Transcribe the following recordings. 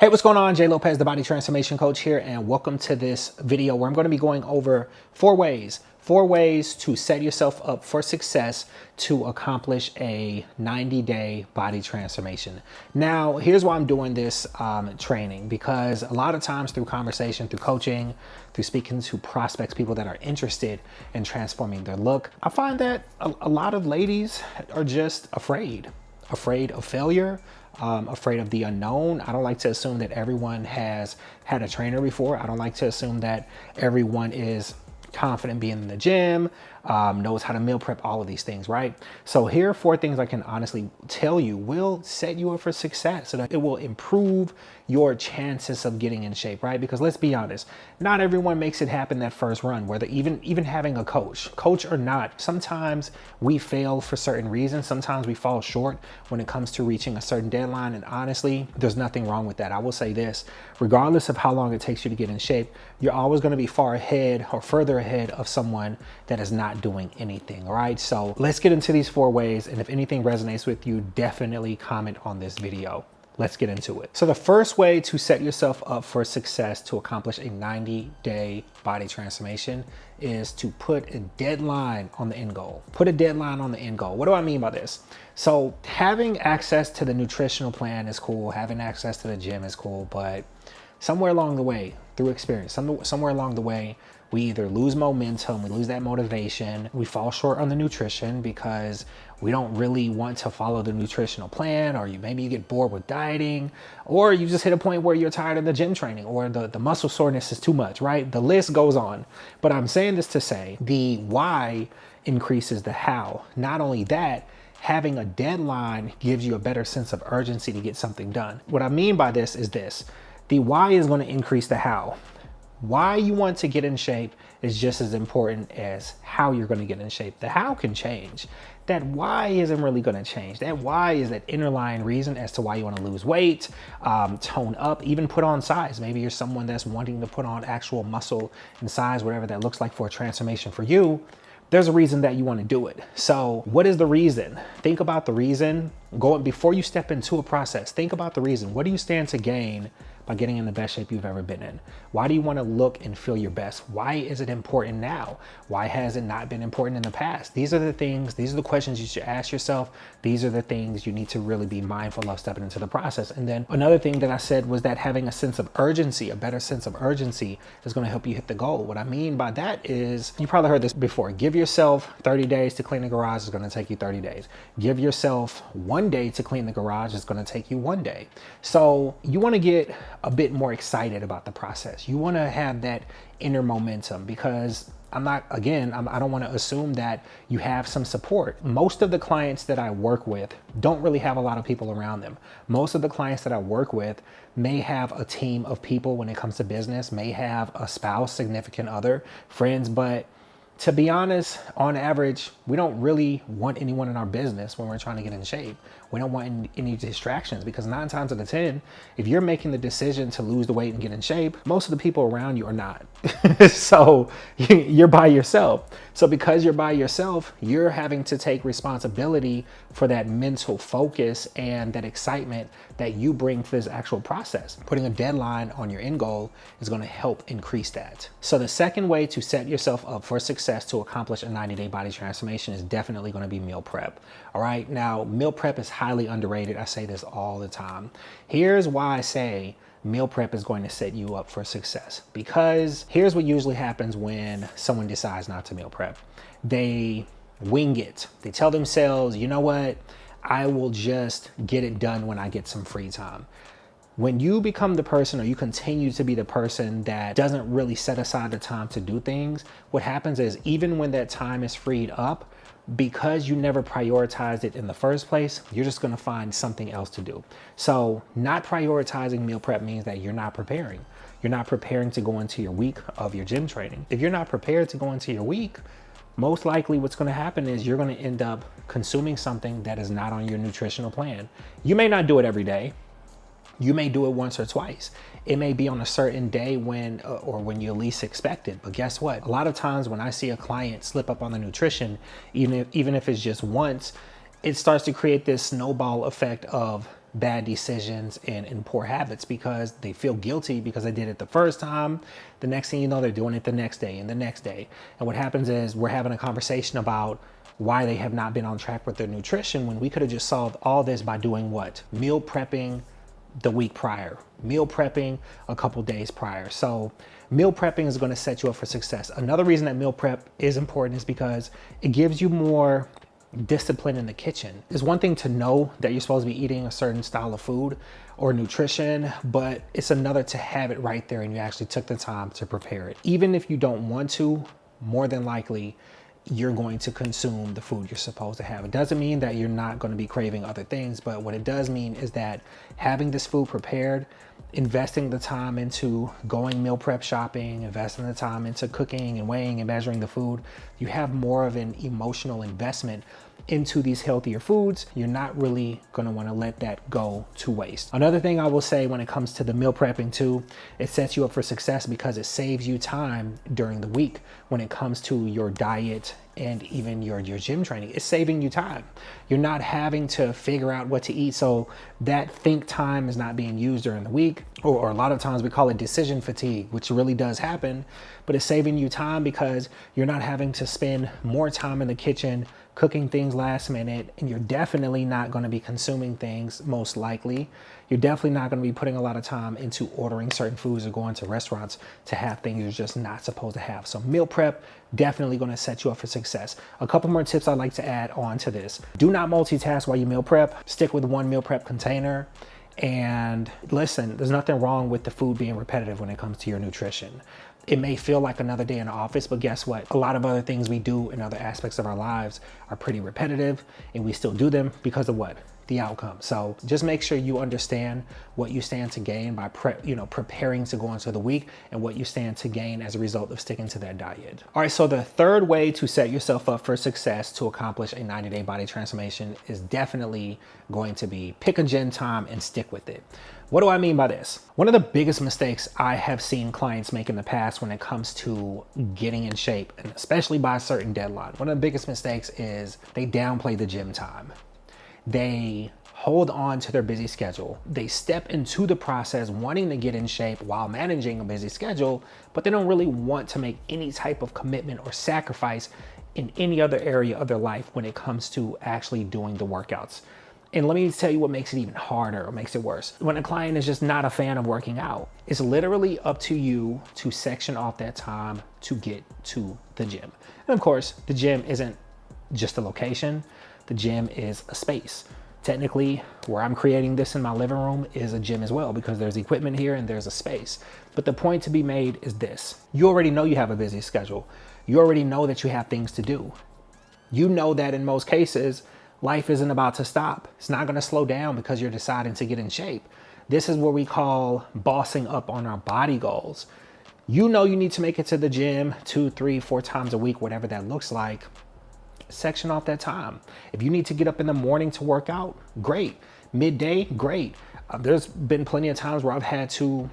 Hey, what's going on? Jay Lopez, the Body Transformation Coach here, and welcome to this video where I'm going to be going over four ways to set yourself up for success to accomplish a 90-day body transformation. Now, here's why I'm doing this training, because a lot of times through conversation, through coaching, through speaking to prospects, people that are interested in transforming their look, I find that a lot of ladies are just afraid of failure, afraid of the unknown. I don't like to assume that everyone has had a trainer before. I don't like to assume that everyone is confident being in the gym, knows how to meal prep, all of these things, right? So here are four things I can honestly tell you will set you up for success, so that it will improve your chances of getting in shape, right? Because let's be honest, not everyone makes it happen that first run, whether even having a coach or not. Sometimes we fail for certain reasons. Sometimes we fall short when it comes to reaching a certain deadline. And honestly, there's nothing wrong with that. I will say this, regardless of how long it takes you to get in shape, you're always going to be far ahead or further ahead of someone that is not doing anything. All right, so let's get into these four ways. And if anything resonates with you, definitely comment on this video. Let's get into it. So the first way to set yourself up for success to accomplish a 90-day body transformation is to put a deadline on the end goal. Put a deadline on the end goal. What do I mean by this? So having access to the nutritional plan is cool. Having access to the gym is cool, but somewhere along the way, through experience, somewhere along the way, we either lose momentum, we lose that motivation, we fall short on the nutrition because we don't really want to follow the nutritional plan, or maybe you get bored with dieting, or you just hit a point where you're tired of the gym training, or the muscle soreness is too much, right? The list goes on. But I'm saying this to say the why increases the how. Not only that, having a deadline gives you a better sense of urgency to get something done. What I mean by this is this. The why is going to increase the how. Why you want to get in shape is just as important as how you're going to get in shape. The how can change. That why isn't really going to change. That why is that underlying reason as to why you want to lose weight, tone up, even put on size. Maybe you're someone that's wanting to put on actual muscle and size, whatever that looks like for a transformation for you. There's a reason that you want to do it. So what is the reason? Think about the reason. Before you step into a process, think about the reason. What do you stand to gain by getting in the best shape you've ever been in? Why do you want to look and feel your best? Why is it important now? Why has it not been important in the past? These are the things, these are the questions you should ask yourself. These are the things you need to really be mindful of stepping into the process. And then another thing that I said was that having a sense of urgency, a better sense of urgency, is going to help you hit the goal. What I mean by that is, you probably heard this before, give yourself 30 days to clean the garage, is going to take you 30 days. Give yourself 1 day to clean the garage, is going to take you 1 day. So you want to get a bit more excited about the process. You want to have that inner momentum, because I don't want to assume that you have some support. Most of the clients that I work with don't really have a lot of people around them. Most of the clients that I work with may have a team of people when it comes to business, may have a spouse, significant other, friends, but to be honest, on average, we don't really want anyone in our business when we're trying to get in shape. We don't want any distractions, because 9 times out of 10, if you're making the decision to lose the weight and get in shape, most of the people around you are not. So you're by yourself. So because you're by yourself, you're having to take responsibility for that mental focus and that excitement that you bring to this actual process. Putting a deadline on your end goal is going to help increase that. So the second way to set yourself up for success to accomplish a 90-day body transformation is definitely going to be meal prep. All right. Now, meal prep is highly underrated. I say this all the time. Here's why I say meal prep is going to set you up for success, because here's what usually happens when someone decides not to meal prep. They wing it. They tell themselves, you know what? I will just get it done when I get some free time. When you become the person, or you continue to be the person that doesn't really set aside the time to do things, what happens is, even when that time is freed up, because you never prioritized it in the first place, you're just going to find something else to do. So not prioritizing meal prep means that you're not preparing. You're not preparing to go into your week of your gym training. If you're not prepared to go into your week, most likely what's going to happen is you're going to end up consuming something that is not on your nutritional plan. You may not do it every day. You may do it once or twice. It may be on a certain day when you least expect it. But guess what? A lot of times when I see a client slip up on the nutrition, even if it's just once, it starts to create this snowball effect of bad decisions and poor habits because they feel guilty because they did it the first time. The next thing you know, they're doing it the next day and the next day. And what happens is we're having a conversation about why they have not been on track with their nutrition when we could have just solved all this by doing what? Meal prepping the week prior, meal prepping a couple days prior. So meal prepping is going to set you up for success. Another reason that meal prep is important is because it gives you more discipline in the kitchen. It's one thing to know that you're supposed to be eating a certain style of food or nutrition, but it's another to have it right there and you actually took the time to prepare it. Even if you don't want to, more than likely, you're going to consume the food you're supposed to have. It doesn't mean that you're not going to be craving other things, but what it does mean is that having this food prepared, investing the time into going meal prep shopping, investing the time into cooking and weighing and measuring the food, you have more of an emotional investment into these healthier foods. You're not really going to want to let that go to waste. Another thing I will say when it comes to the meal prepping too, it sets you up for success because it saves you time during the week when it comes to your diet and even your gym training. It's saving you time. You're not having to figure out what to eat. So that think time is not being used during the week, or a lot of times we call it decision fatigue, which really does happen, but it's saving you time because you're not having to spend more time in the kitchen cooking things last minute, and you're definitely not going to be consuming things, most likely. You're definitely not going to be putting a lot of time into ordering certain foods or going to restaurants to have things you're just not supposed to have. So meal prep, definitely going to set you up for success. A couple more tips I'd like to add on to this. Do not multitask while you meal prep. Stick with one meal prep container. And listen, there's nothing wrong with the food being repetitive when it comes to your nutrition. It may feel like another day in the office, but guess what? A lot of other things we do in other aspects of our lives are pretty repetitive, and we still do them because of what? The outcome. So just make sure you understand what you stand to gain by preparing to go into the week and what you stand to gain as a result of sticking to that diet. All right, so the third way to set yourself up for success to accomplish a 90-day body transformation is definitely going to be pick a gym time and stick with it. What do I mean by this? One of the biggest mistakes I have seen clients make in the past when it comes to getting in shape, and especially by a certain deadline, one of the biggest mistakes is they downplay the gym time. They hold on to their busy schedule. They step into the process wanting to get in shape while managing a busy schedule, but they don't really want to make any type of commitment or sacrifice in any other area of their life when it comes to actually doing the workouts. And let me tell you what makes it even harder or makes it worse. When a client is just not a fan of working out, it's literally up to you to section off that time to get to the gym. And of course, the gym isn't just a location. The gym is a space. Technically, where I'm creating this in my living room is a gym as well because there's equipment here and there's a space. But the point to be made is this. You already know you have a busy schedule. You already know that you have things to do. You know that in most cases, life isn't about to stop. It's not going to slow down because you're deciding to get in shape. This is what we call bossing up on our body goals. You know you need to make it to the gym 2, 3, 4 times a week, whatever that looks like. Section off that time. If you need to get up in the morning to work out, great. Midday, great. There's been plenty of times where I've had to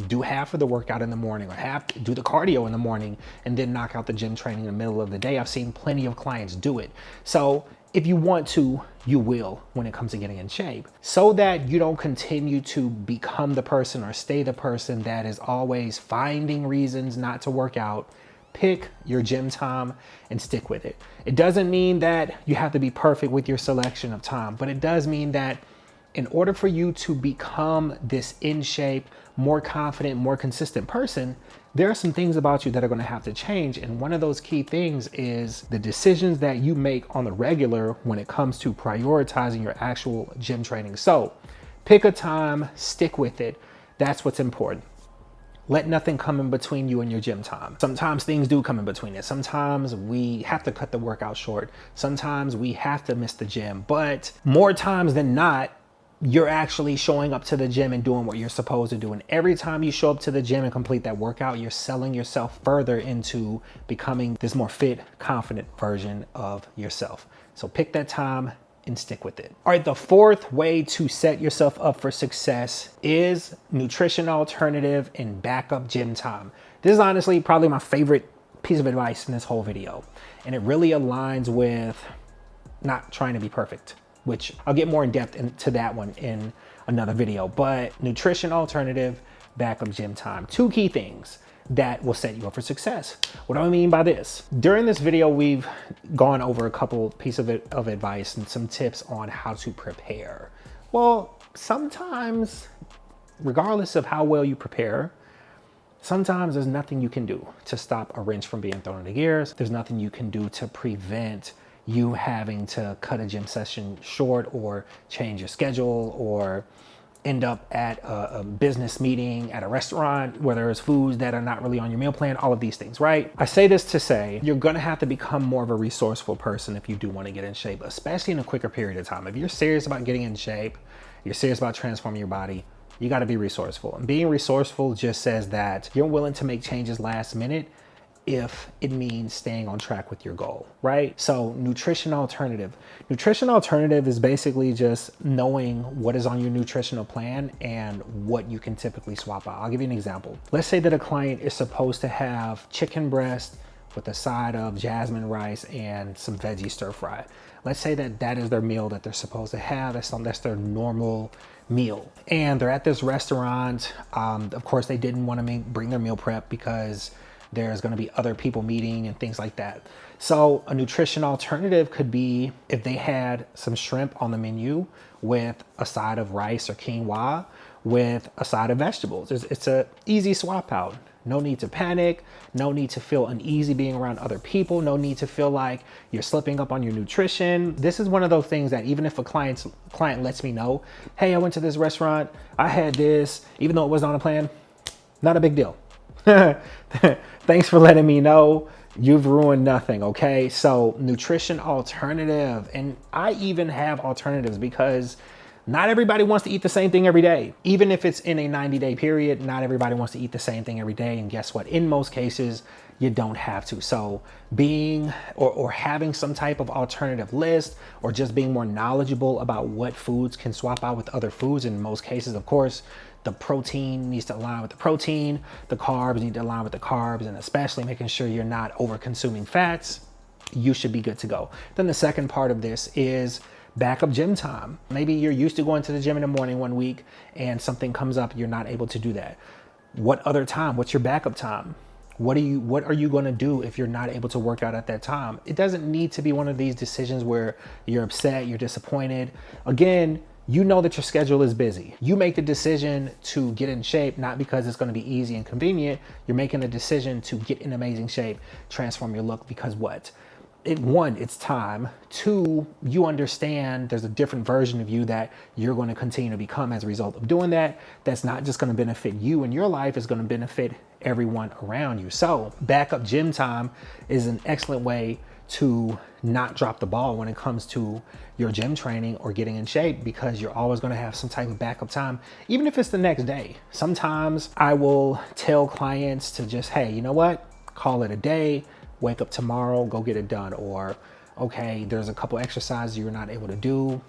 do half of the workout in the morning or do the cardio in the morning and then knock out the gym training in the middle of the day. I've seen plenty of clients do it. So if you want to, you will when it comes to getting in shape, so that you don't continue to become the person or stay the person that is always finding reasons not to work out. Pick your gym time and stick with it. It doesn't mean that you have to be perfect with your selection of time, but it does mean that in order for you to become this in shape, more confident, more consistent person, there are some things about you that are going to have to change. And one of those key things is the decisions that you make on the regular when it comes to prioritizing your actual gym training. So pick a time, stick with it. That's what's important. Let nothing come in between you and your gym time. Sometimes things do come in between it. Sometimes we have to cut the workout short. Sometimes we have to miss the gym, but more times than not, you're actually showing up to the gym and doing what you're supposed to do. And every time you show up to the gym and complete that workout, you're selling yourself further into becoming this more fit, confident version of yourself. So pick that time and stick with it. All right, the fourth way to set yourself up for success is nutrition alternative and backup gym time. This is honestly probably my favorite piece of advice in this whole video. And it really aligns with not trying to be perfect, which I'll get more in depth into that one in another video. But nutrition alternative, backup gym time. Two key things that will set you up for success. What do I mean by this? During this video, we've gone over a couple pieces of advice and some tips on how to prepare. Well, sometimes, regardless of how well you prepare, sometimes there's nothing you can do to stop a wrench from being thrown into gears. There's nothing you can do to prevent you having to cut a gym session short or change your schedule or end up at a business meeting at a restaurant where there's foods that are not really on your meal plan, all of these things, right? I say this to say you're gonna have to become more of a resourceful person if you do wanna get in shape, especially in a quicker period of time. If you're serious about getting in shape, you're serious about transforming your body, you gotta be resourceful. And being resourceful just says that you're willing to make changes last minute if it means staying on track with your goal, right? So nutrition alternative. Nutrition alternative is basically just knowing what is on your nutritional plan and what you can typically swap out. I'll give you an example. Let's say that a client is supposed to have chicken breast with a side of jasmine rice and some veggie stir fry. Let's say that that is their meal that they're supposed to have. That's their normal meal. And they're at this restaurant. Of course, they didn't want to bring their meal prep because there's going to be other people meeting and things like that. So a nutrition alternative could be if they had some shrimp on the menu with a side of rice or quinoa with a side of vegetables. It's a easy swap out. No need to panic. No need to feel uneasy being around other people. No need to feel like you're slipping up on your nutrition. This is one of those things that even if a client lets me know, hey, I went to this restaurant, I had this, even though it wasn't on a plan, not a big deal. Thanks for letting me know. You've ruined nothing, okay? So nutrition alternative. And I even have alternatives because not everybody wants to eat the same thing every day. Even if it's in a 90-day period, not everybody wants to eat the same thing every day. And guess what? In most cases, you don't have to. So being or having some type of alternative list or just being more knowledgeable about what foods can swap out with other foods. In most cases, of course, the protein needs to align with the protein, the carbs need to align with the carbs, and especially making sure you're not over consuming fats, you should be good to go. Then the second part of this is backup gym time. Maybe you're used to going to the gym in the morning one week and something comes up, you're not able to do that. What other time? What's your backup time? What are you going to do if you're not able to work out at that time? It doesn't need to be one of these decisions where you're upset, you're disappointed. Again, you know that your schedule is busy. You make the decision to get in shape, not because it's going to be easy and convenient. You're making a decision to get in amazing shape, transform your look because what? One, it's time. Two, you understand there's a different version of you that you're going to continue to become as a result of doing that. That's not just going to benefit you in your life, it's going to benefit everyone around you. So backup gym time is an excellent way to not drop the ball when it comes to your gym training or getting in shape, because you're always going to have some type of backup time, even if it's the next day. Sometimes I will tell clients to just, hey, you know what? Call it a day, wake up tomorrow, go get it done. Or, okay, there's a couple exercises you're not able to do,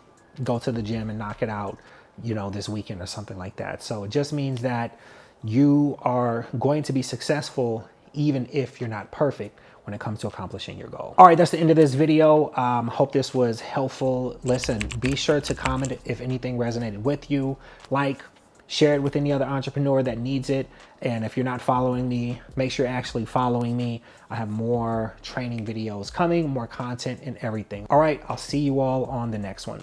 go to the gym and knock it out, this weekend or something like that. So it just means that you are going to be successful even if you're not perfect when it comes to accomplishing your goal. All right, that's the end of this video. Hope this was helpful. Listen, be sure to comment if anything resonated with you. Like, share it with any other entrepreneur that needs it. And if you're not following me, make sure you're actually following me. I have more training videos coming, more content and everything. All right, I'll see you all on the next one.